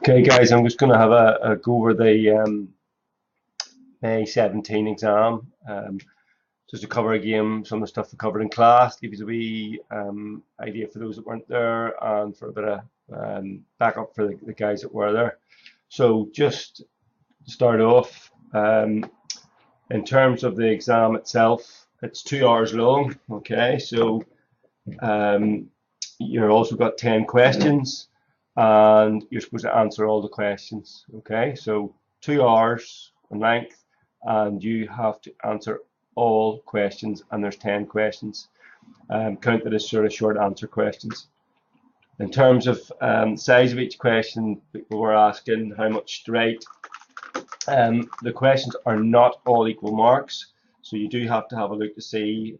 Okay, guys, I'm just going to have a go over the May 17 exam, just to cover again some of the stuff we covered in class, give you a wee idea for those that weren't there, and for a bit of backup for the guys that were there. So just to start off, in terms of the exam itself, it's 2 hours long. Okay, so you've also got 10 questions. And you're supposed to answer all the questions. Okay, so 2 hours in length, and you have to answer all questions, and there's 10 questions. Counted as sort of short answer questions. In terms of size of each question, people were asking how much to write. The questions are not all equal marks, so you do have to have a look to see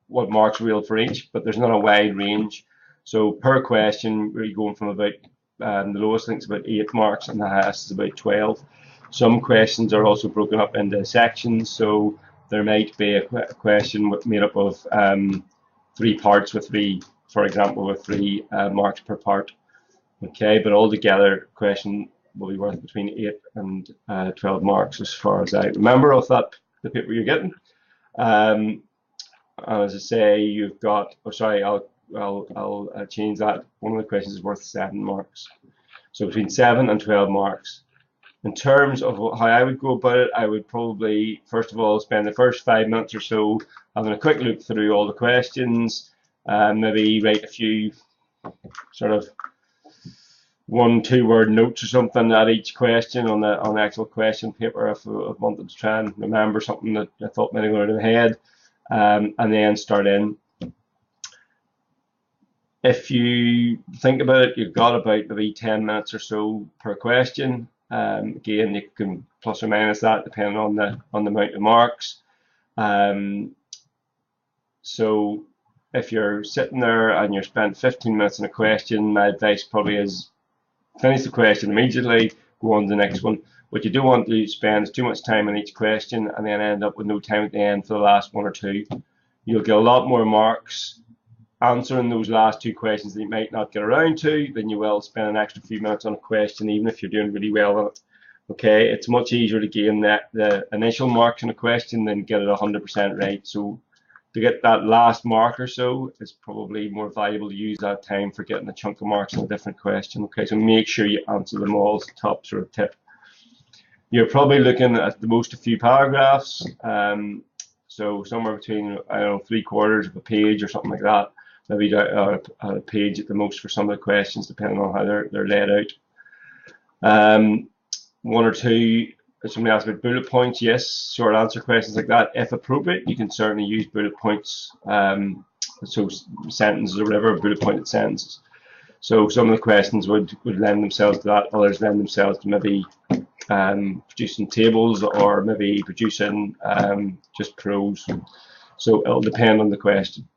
what marks are real for each, but there's not a wide range. So per question, we're going from about, the lowest I think is about 8 marks and the highest is about 12. Some questions are also broken up into sections, so there might be a question made up of 3 parts with 3, for example, with 3 marks per part. Okay, but altogether, question will be worth between 8 and 12 marks as far as I remember off that the paper you're getting. As I say, you've got, oh sorry, I'll change that. One of the questions is worth 7 marks. So between 7 and 12 marks. In terms of how I would go about it, I would probably, first of all, spend the first 5 minutes or so having a quick look through all the questions, maybe write a few sort of 1-2 word notes or something at each question on the actual question paper if I wanted to try and remember something that I thought might have gone out of my head, and then start in. If you think about it, you've got about maybe 10 minutes or so per question. Again, you can plus or minus that depending on the amount of marks. So if you're sitting there and you're spent 15 minutes on a question, my advice probably is finish the question immediately, go on to the next one. What you don't want to spend is too much time on each question and then end up with no time at the end for the last 1 or 2. You'll get a lot more marks answering those last 2 questions that you might not get around to than you will spend an extra few minutes on a question, even if you're doing really well on it. Okay, it's much easier to gain the initial marks on a question than get it 100% right. So to get that last mark or so, it's probably more valuable to use that time for getting a chunk of marks on a different question. Okay, so make sure you answer them all as the top sort of tip. You're probably looking at the most a few paragraphs, so somewhere between, I don't know, 3/4 of a page or something like that. Maybe a page at the most for some of the questions, depending on how they're laid out. 1 or 2, somebody asked about bullet points. Yes, short answer questions like that, if appropriate, you can certainly use bullet points. So sentences or whatever, bullet pointed sentences. So some of the questions would lend themselves to that. Others lend themselves to maybe producing tables or maybe producing just prose. So it'll depend on the question.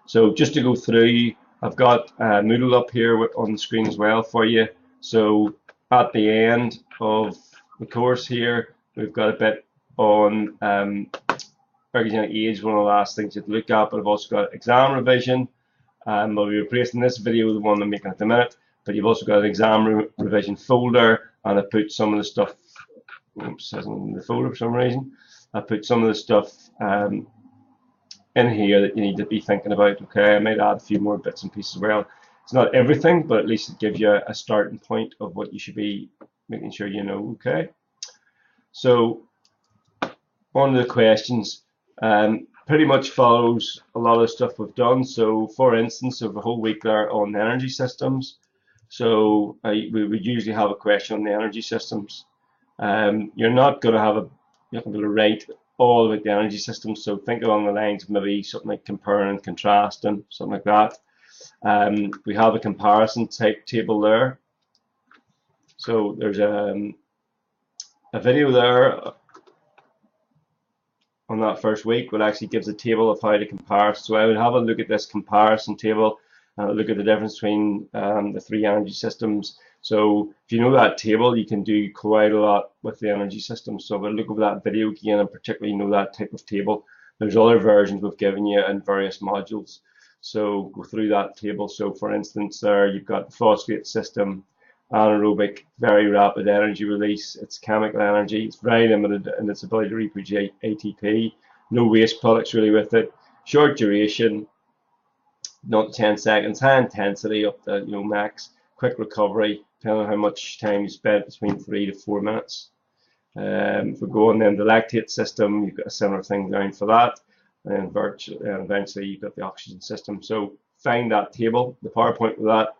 So just to go through, I've got Moodle up here on the screen as well for you. So at the end of the course here, we've got a bit on ergogenic age, one of the last things you'd look at, but I've also got exam revision. I'll be replacing this video with the one I'm making at the minute, but you've also got an exam revision folder, and I put some of the stuff, oops, it isn't in the folder for some reason, I put some of the stuff in here that you need to be thinking about. Okay, I might add a few more bits and pieces as well. It's not everything, but at least it gives you a starting point of what you should be making sure you know. Okay, so one of the questions pretty much follows a lot of stuff we've done. So for instance, of a whole week there on energy systems, so we would usually have a question on the energy systems. You're not going to have you're not going to be able to write all about the energy system, so think along the lines of maybe something like comparing and contrasting, something like that. We have a comparison type table there. So there's a video there on that first week which actually gives a table of how to compare. So I would have a look at this comparison table and look at the difference between the 3 energy systems. So if you know that table, you can do quite a lot with the energy system. So if I look over that video again and particularly know that type of table, there's other versions we've given you in various modules. So go through that table. So for instance, there you've got the phosphate system, anaerobic, very rapid energy release. It's chemical energy. It's very limited in its ability to reproduce ATP. No waste products really with it. Short duration, not 10 seconds. High intensity up to max. Quick recovery, depending on how much time you spent, between 3 to 4 minutes. If we go on then the lactate system, you've got a similar thing down for that, and eventually you've got the oxygen system. So find that table, the PowerPoint with that,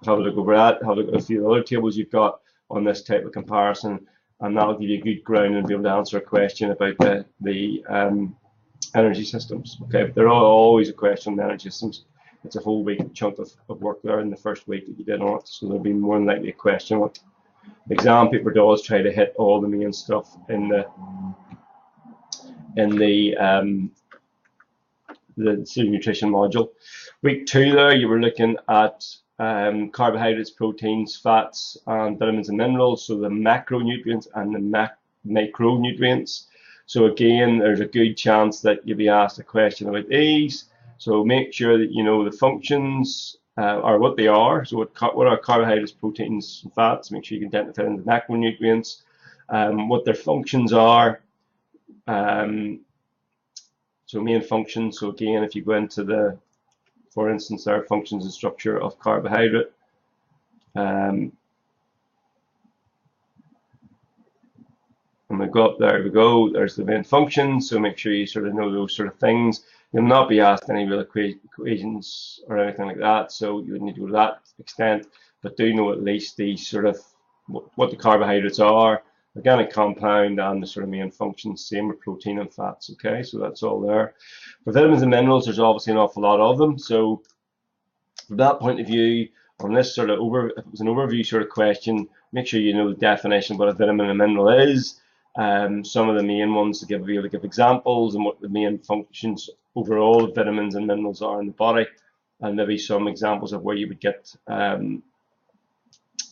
have a look over that, have a look at a few other tables you've got on this type of comparison, and that'll give you a good ground and be able to answer a question about the energy systems. Okay, but they're always a question on the energy systems. It's a whole week chunk of work there in the first week that you did on it, so there'll be more than likely a question on it. The exam paper does try to hit all the main stuff in the student nutrition module. Week 2 there, you were looking at carbohydrates, proteins, fats, and vitamins and minerals, so the macronutrients and the micronutrients. So again, there's a good chance that you'll be asked a question about these. So make sure that you know the functions are what they are. So what are carbohydrates, proteins, and fats? Make sure you can identify the macronutrients, what their functions are. So main functions. So again, if you go into the, for instance, our functions and structure of carbohydrate. And we go up there, we go, there's the main functions, so make sure you sort of know those sort of things. You'll not be asked any real equations or anything like that, so you would need to go to that extent, but do know at least the sort of what the carbohydrates are, organic compound, and the sort of main functions, same with protein and fats, okay, so that's all there. For vitamins and minerals, there's obviously an awful lot of them, so from that point of view, on this sort of if it was an overview sort of question, make sure you know the definition of what a vitamin and mineral is. Some of the main ones to be able to give examples and what the main functions overall of vitamins and minerals are in the body, and maybe some examples of where you would get, where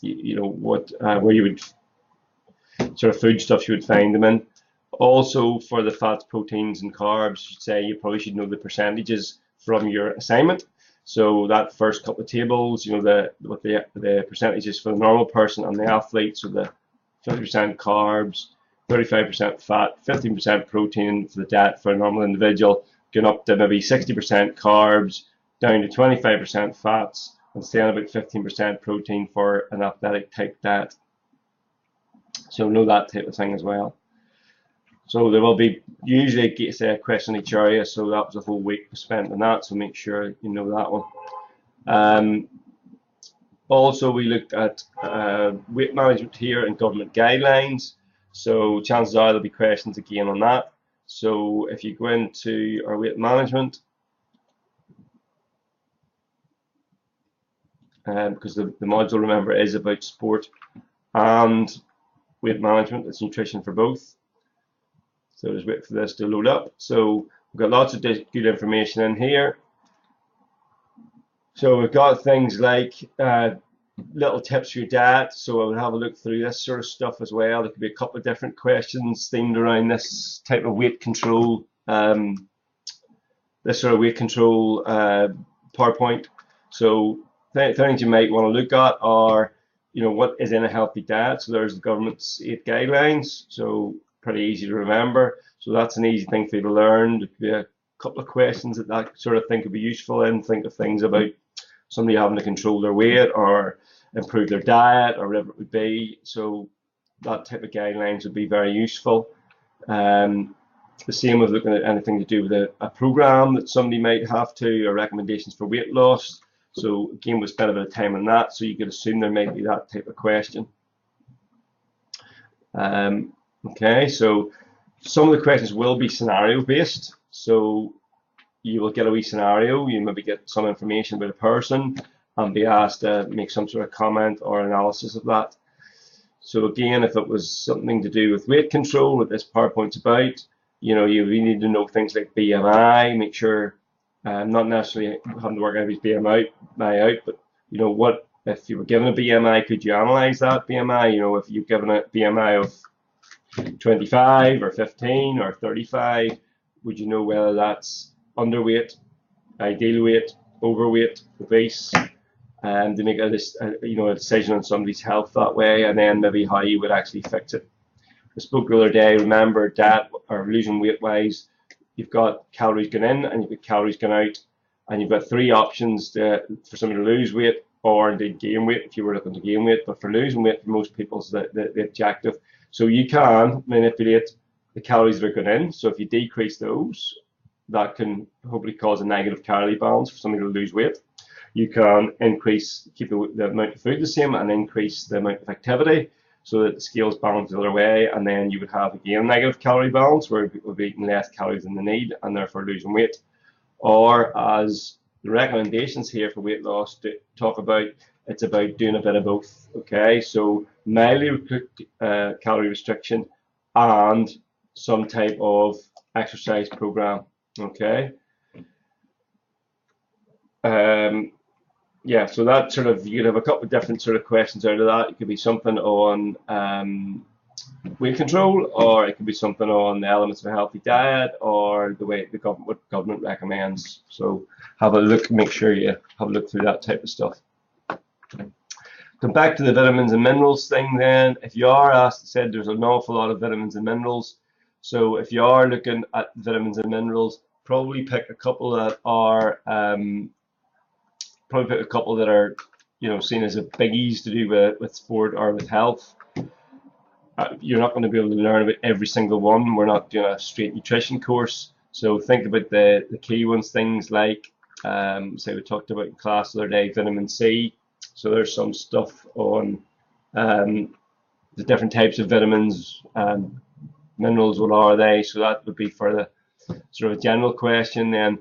you would sort of foodstuffs you would find them in. Also for the fats, proteins, and carbs, you'd say you probably should know the percentages from your assignment. So that first couple of tables, what the percentages for the normal person and the athlete, so the 50% carbs, 35% fat, 15% protein for the diet for a normal individual, going up to maybe 60% carbs, down to 25% fats, and staying about 15% protein for an athletic type diet. So know that type of thing as well. So there will be usually a question in each area, so that was a whole week spent on that, so make sure you know that one. Also, we looked at weight management here and government guidelines. So chances are there'll be questions again on that. So if you go into our weight management, because the module, remember, is about sport and weight management, it's nutrition for both. So just wait for this to load up. So we've got lots of good information in here. So we've got things like little tips for your diet, so I would have a look through this sort of stuff as well. There could be a couple of different questions themed around this type of weight control, this sort of weight control PowerPoint. So things you might want to look at are, what is in a healthy diet. So there's the government's 8 guidelines, so pretty easy to remember. So that's an easy thing for you to learn. There could be a couple of questions that sort of thing could be useful in. Think of things about somebody having to control their weight or improve their diet or whatever it would be. So that type of guidelines would be very useful. The same with looking at anything to do with a program that somebody might have to, or recommendations for weight loss. So again, we'll spend a bit of time on that, so you could assume there might be that type of question. Okay, so some of the questions will be scenario based. So you will get a wee scenario, you maybe get some information about a person and be asked to make some sort of comment or analysis of that. So again, if it was something to do with weight control, what this PowerPoint's about, you really need to know things like BMI, make sure, not necessarily having to work out his BMI out, but what if you were given a BMI, could you analyze that BMI? If you're given a BMI of 25 or 15 or 35, would you know whether that's underweight, ideal weight, overweight, obese, and they make a decision on somebody's health that way, and then maybe how you would actually fix it. I spoke the other day. Remember, diet or losing weight wise, you've got calories going in and you've got calories going out, and you've got three options for somebody to lose weight or indeed gain weight if you were looking to gain weight. But for losing weight, for most people, is the objective. So you can manipulate the calories that are going in. So if you decrease those, that can hopefully cause a negative calorie balance for somebody to lose weight. You can keep the amount of food the same and increase the amount of activity so that the scales balance the other way, and then you would have again a negative calorie balance where people will be eating less calories than they need and therefore losing weight. Or as the recommendations here for weight loss talk about, it's about doing a bit of both. Okay, so mildly calorie restriction and some type of exercise program. Okay. Yeah, so that sort of, you could have a couple of different sort of questions out of that. It could be something on weight control, or it could be something on the elements of a healthy diet, or the way what government recommends. So have a look, make sure you have a look through that type of stuff. Come back to the vitamins and minerals thing then. If you are asked, said there's an awful lot of vitamins and minerals. So if you are looking at vitamins and minerals, probably pick a couple that are seen as a biggies to do with sport or with health. You're not going to be able to learn about every single one. We're not doing a straight nutrition course. So think about the key ones, things like, say we talked about in class the other day, vitamin C. So there's some stuff on the different types of vitamins and minerals, what are they? So that would be for the sort of a general question. Then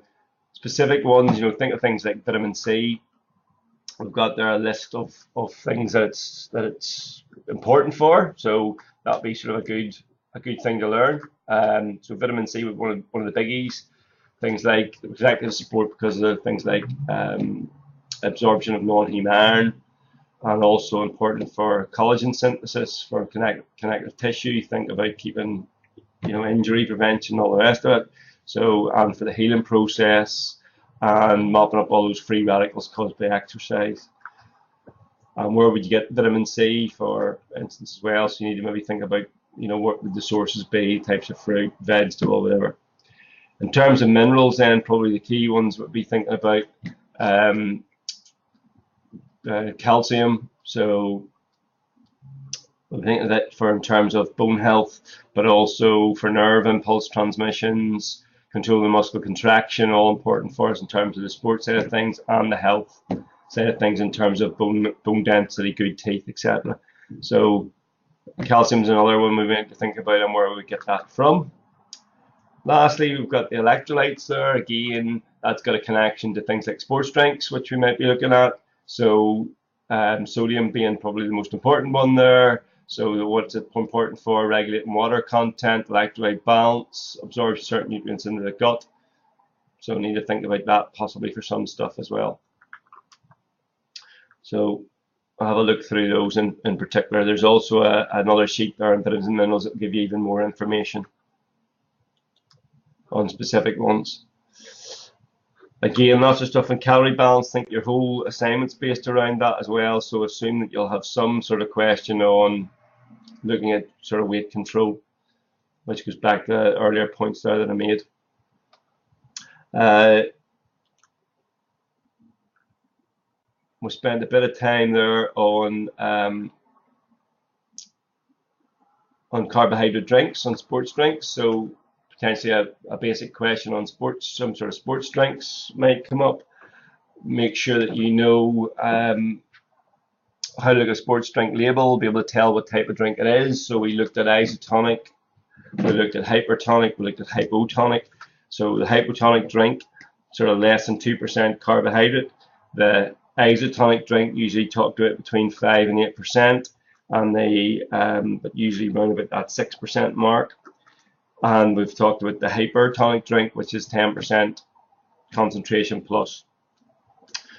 specific ones, think of things like vitamin C. We've got there a list of things that it's important for. So that'd be sort of a good thing to learn. So vitamin C was one of the biggies. Things like executive support because of things like absorption of non-heme iron, and also important for collagen synthesis for connective tissue. Think about keeping injury prevention, all the rest of it. So, and for the healing process and mopping up all those free radicals caused by exercise. And where would you get vitamin C, for instance, as well? So you need to maybe think about, what would the sources be, types of fruit, vegetable, whatever. In terms of minerals, then probably the key ones would be thinking about calcium. So I think that for in terms of bone health, but also for nerve impulse transmissions, control the muscle contraction, all important for us in terms of the sports side of things, and the health side of things in terms of bone density, good teeth, etc. So calcium is another one we need to think about and where we get that from. Lastly, we've got the electrolytes there. Again, that's got a connection to things like sports drinks, which we might be looking at. So sodium being probably the most important one there. So what's it important for? Regulating water content, electrolyte balance, absorb certain nutrients into the gut. So we need to think about that possibly for some stuff as well. So I'll have a look through those in particular. There's also another sheet there on vitamins and minerals that will give you even more information on specific ones. Again, lots of stuff on calorie balance. Think your whole assignment's based around that as well. So assume that you'll have some sort of question on looking at sort of weight control, which goes back to the earlier points there that I made. We spent a bit of time there on carbohydrate drinks, on sports drinks. So potentially a basic question on sports, some sort of sports drinks might come up. Make sure that you know how to look at a sports drink label, be able to tell what type of drink it is. So we looked at isotonic, we looked at hypertonic, we looked at hypotonic. So the hypotonic drink, sort of less than 2% carbohydrate. The isotonic drink usually talk about between 5 and 8%, and they but usually around about that 6% mark. And we've talked about the hypertonic drink, which is 10% concentration plus.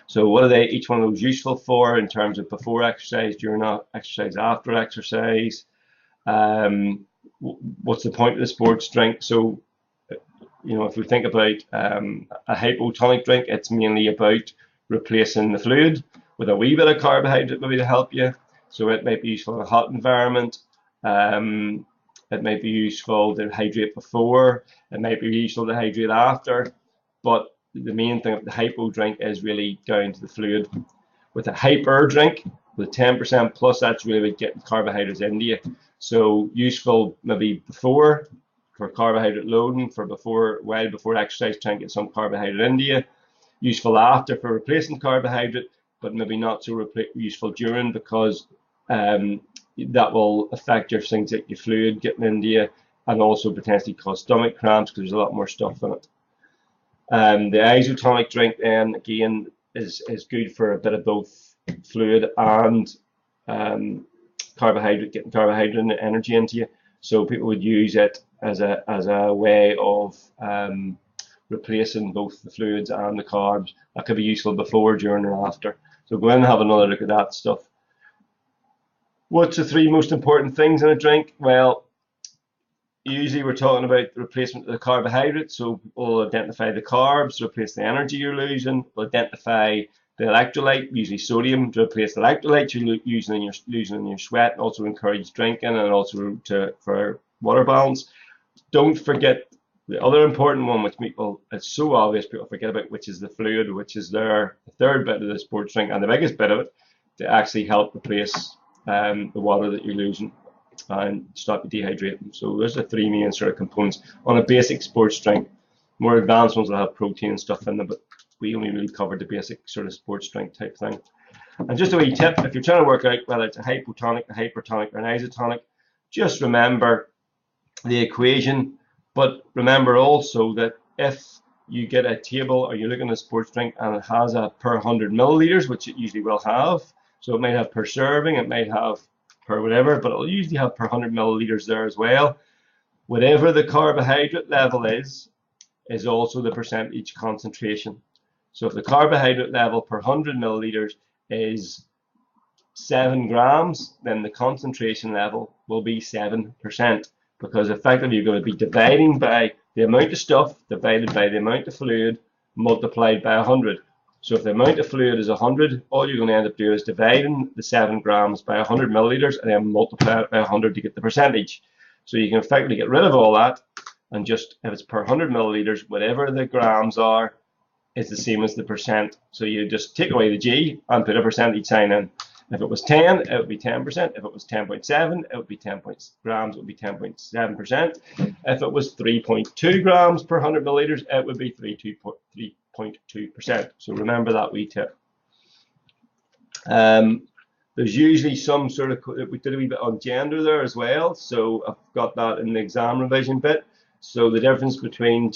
So what are each one of those useful for in terms of before exercise, during exercise, after exercise? What's the point of the sports drink? So if we think about a hypotonic drink, it's mainly about replacing the fluid with a wee bit of carbohydrate maybe to help you. So it might be useful in a hot environment. It might be useful to hydrate before. It might be useful to hydrate after. But the main thing of the hypo drink is really down to the fluid. With a hyper drink, with 10% plus, that's really about getting carbohydrates into you. So useful maybe before for carbohydrate loading, while before exercise, try and get some carbohydrate into you. Useful after for replacing carbohydrate, but maybe not so useful during, because that will affect your things like your fluid getting into you, and also potentially cause stomach cramps because there's a lot more stuff in it. The isotonic drink then again is good for a bit of both fluid and carbohydrate, getting carbohydrate and energy into you. So people would use it as a way of replacing both the fluids and the carbs. That could be useful before, during, or after. So go in and have another look at that stuff. What's the 3 most important things in a drink? Well, usually we're talking about the replacement of the carbohydrates. So we'll identify the carbs to replace the energy you're losing. We'll identify the electrolyte, usually sodium, to replace the electrolyte you're losing in your sweat, and also encourage drinking, and also for water balance. Don't forget the other important one, which it's so obvious people forget about, which is the fluid, which is the third bit of the sports drink and the biggest bit of it, to actually help replace the water that you're losing and stop you dehydrating. So there's the 3 main sort of components on a basic sports drink. More advanced ones will have protein and stuff in them, but we only really covered the basic sort of sports drink type thing. And just a wee tip, if you're trying to work out whether it's a hypotonic, a hypertonic, or an isotonic, just remember the equation. But remember also that if you get a table or you're looking at a sports drink and it has a per 100 milliliters, which it usually will have, so it might have per serving, it might have per whatever, but it'll usually have per 100 milliliters there as well. Whatever the carbohydrate level is also the percentage concentration. So if the carbohydrate level per 100 milliliters is 7 grams, then the concentration level will be 7%, because effectively you're going to be dividing by the amount of stuff divided by the amount of fluid multiplied by 100. So if the amount of fluid is 100, all you're going to end up doing is dividing the 7 grams by 100 milliliters and then multiply it by 100 to get the percentage. So you can effectively get rid of all that, and just, if it's per 100 milliliters, whatever the grams are is the same as the percent. So you just take away the G and put a percentage sign in. If it was 10, it would be 10%. If it was 10.7, it would be 10 grams, it would be 10.7%. If it was 3.2 grams per 100 milliliters, it would be 3.2%. So remember that wee tip. There's usually some sort of, we did a wee bit on gender there as well, so I've got that in the exam revision bit. So the difference between,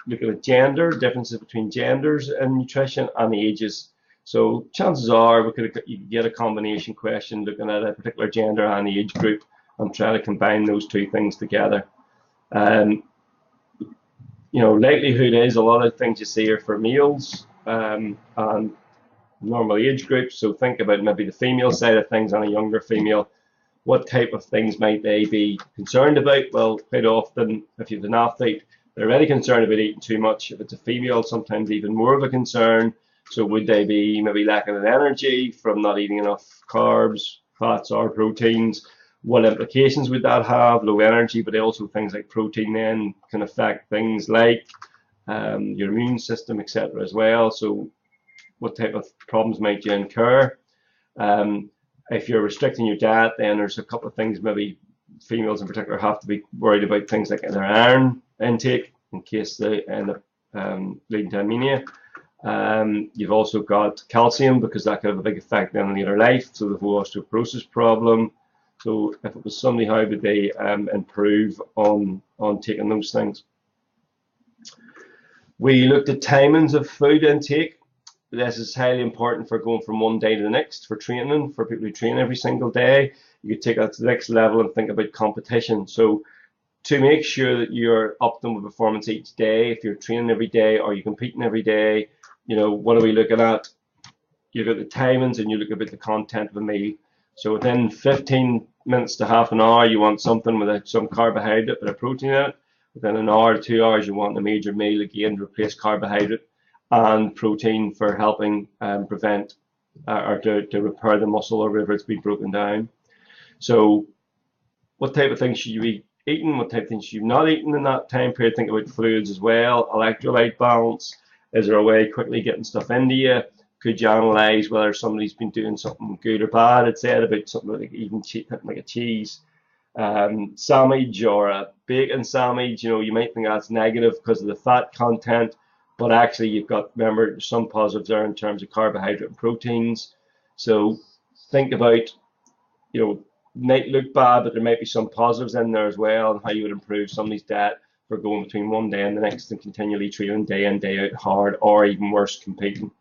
looking at gender, differences between genders in nutrition, and ages. So chances are you could get a combination question looking at a particular gender and age group and try to combine those 2 things together. Likelihood is a lot of things you see are for males and normal age groups. So think about maybe the female side of things and a younger female. What type of things might they be concerned about? Well, quite often, if you're an athlete, they're already concerned about eating too much. If it's a female, sometimes even more of a concern. So would they be maybe lacking in energy from not eating enough carbs, fats, or proteins? What implications would that have? Low energy, but also things like protein then can affect things like your immune system, etc. as well. So what type of problems might you incur? If you're restricting your diet, then there's a couple of things maybe females in particular have to be worried about, things like their iron intake in case they end up leading to anemia. You've also got calcium, because that could have a big effect on later life, so the whole osteoporosis problem. So if it was somebody, how would they improve on taking those things? We looked at timings of food intake. This is highly important for going from one day to the next, for training, for people who train every single day. You could take that to the next level and think about competition. So to make sure that you're optimal performance each day, if you're training every day or you're competing every day, what are we looking at? You look at the timings and you look at the content of the meal. So within 15 minutes to half an hour, you want something with some carbohydrate but a protein in it. within an hour to 2 hours, you want a major meal again to replace carbohydrate and protein for helping prevent or to repair the muscle or whatever it's been broken down. So what type of things should you be eating? What type of things should you not eating in that time period? Think about fluids as well, electrolyte balance. Is there a way of quickly getting stuff into you? Could you analyse whether somebody's been doing something good or bad? It said about something like even like a cheese sandwich or a bacon sandwich. You know, you might think that's negative because of the fat content, but actually you've got, remember, there's some positives there in terms of carbohydrate and proteins. So think about, you know, might look bad, but there might be some positives in there as well, and how you would improve somebody's diet for going between one day and the next and continually training day in, day out hard, or even worse, competing.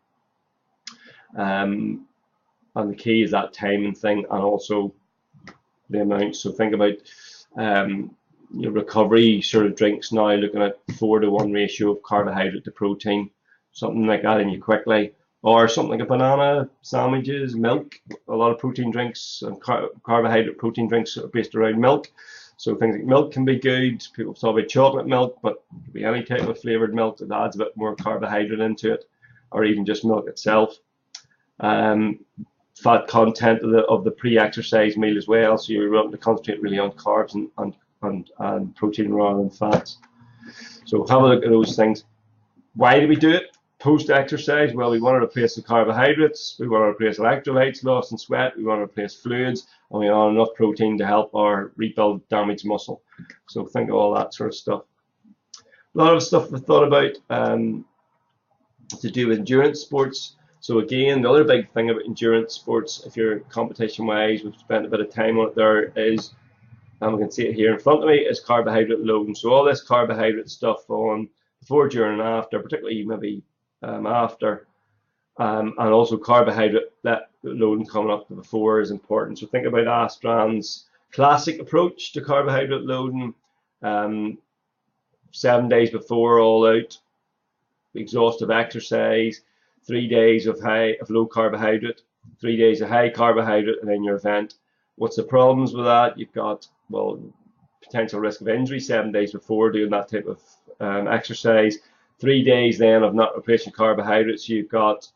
And the key is that timing thing and also the amount. So think about your recovery sort of drinks now, looking at 4-to-1 ratio of carbohydrate to protein, something like that in you quickly, or something like a banana sandwiches, milk. A lot of protein drinks and carbohydrate protein drinks are based around milk. So things like milk can be good. People talk about chocolate milk, but it could be any type of flavored milk that adds a bit more carbohydrate into it, or even just milk itself. Fat content of the pre-exercise meal as well, so you're wanting to concentrate really on carbs and protein rather than fats. So have a look at those things. Why do we do it? Post-exercise, well, we want to replace the carbohydrates, we want to replace electrolytes lost in sweat, we want to replace fluids, and we want enough protein to help our rebuild damaged muscle. So think of all that sort of stuff. A lot of stuff we thought about to do with endurance sports. So again, the other big thing about endurance sports, if you're competition-wise, we've spent a bit of time on it there, is, and we can see it here in front of me, is carbohydrate loading. So all this carbohydrate stuff on before, during, and after, particularly maybe after, and also carbohydrate loading coming up to before is important. So think about Astran's classic approach to carbohydrate loading, 7 days before, all out, exhaustive exercise, 3 days of low carbohydrate, 3 days of high carbohydrate, and then your event. What's the problems with that? You've got, well, potential risk of injury 7 days before doing that type of exercise. 3 days then of not replacing carbohydrates. You've got,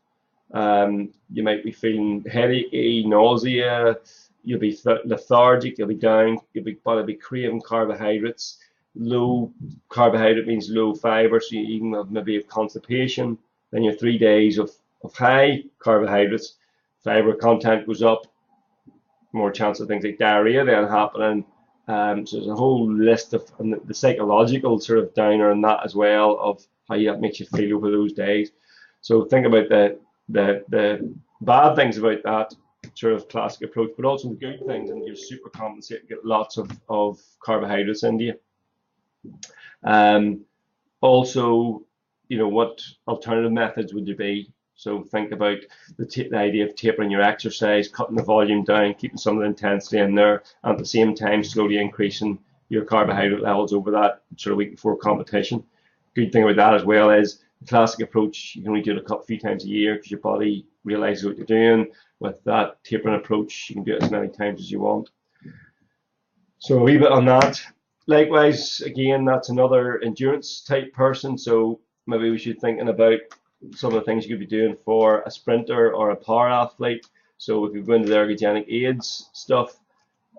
you might be feeling headachy, nausea, you'll be lethargic, you'll be down, you'll be craving carbohydrates. Low carbohydrate means low fiber, so you even have maybe a constipation. Then your 3 days of high carbohydrates, fiber content goes up, more chance of things like diarrhea then happening. So there's a whole list of, and the psychological sort of downer in that as well, of how that makes you feel over those days. So think about the bad things about that sort of classic approach, but also the good things, and you're super compensating, get lots of carbohydrates into you. Also, you know, what alternative methods would there be? So think about the idea of tapering your exercise, cutting the volume down, keeping some of the intensity in there, and at the same time slowly increasing your carbohydrate levels over that sort of week before competition. Good thing about that as well is the classic approach, you can only do it a few times a year because your body realizes what you're doing. With that tapering approach, you can do it as many times as you want. So a wee bit on that. Likewise, again, that's another endurance type person, so maybe we should be thinking about some of the things you could be doing for a sprinter or a power athlete. So if you go into the ergogenic aids stuff,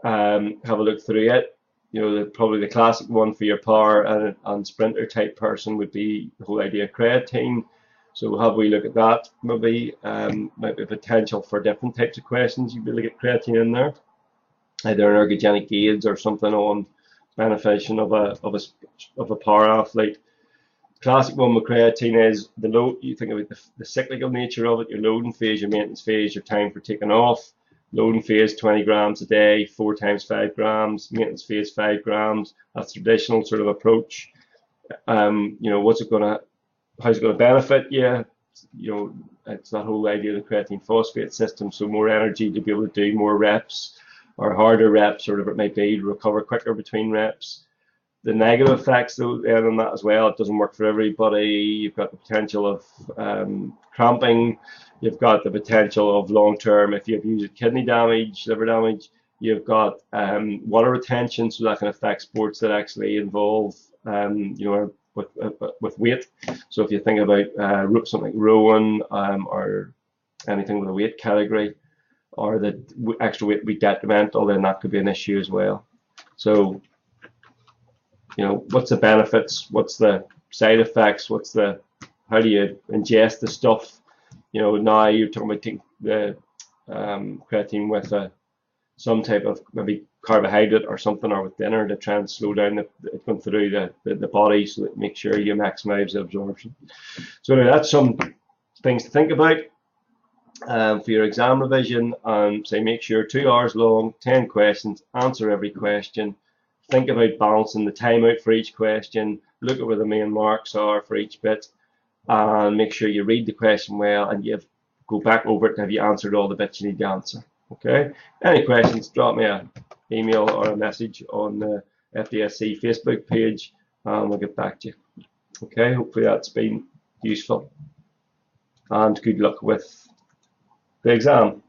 have a look through it. You know, probably the classic one for your power and sprinter type person would be the whole idea of creatine. So have we look at that? Maybe might be a potential for different types of questions. You'd be able to get creatine in there, either an ergogenic aids or something on beneficiation of a power athlete. Classic one with creatine is the load. You think about the cyclical nature of it, your loading phase, your maintenance phase, your time for taking off. Loading phase 20 grams a day, 4 times 5 grams, maintenance phase 5 grams. That's traditional sort of approach. You know, how's it gonna benefit you? You know, it's that whole idea of the creatine phosphate system, so more energy to be able to do more reps or harder reps, or whatever it might be, to recover quicker between reps. The negative effects though on that as well, it doesn't work for everybody. You've got the potential of cramping, you've got the potential of long-term, if you've used kidney damage, liver damage, you've got water retention, so that can affect sports that actually involve you know, with weight. So if you think about something like rowing, or anything with a weight category, or the extra weight be detrimental, then that could be an issue as well. So, you know, what's the benefits? What's the side effects? How do you ingest the stuff? You know, now you're talking about taking the creatine with some type of maybe carbohydrate or something, or with dinner, to try and slow down it going through the body, so that make sure you maximize the absorption. So that's some things to think about for your exam revision. Say make sure 2 hours long, 10 questions, answer every question. Think about balancing the time out for each question. Look at where the main marks are for each bit, and make sure you read the question well, and you go back over it. Have you answered all the bits you need to answer? Okay. Any questions? Drop me an email or a message on the FDSC Facebook page, and we'll get back to you. Okay. Hopefully that's been useful, and good luck with the exam.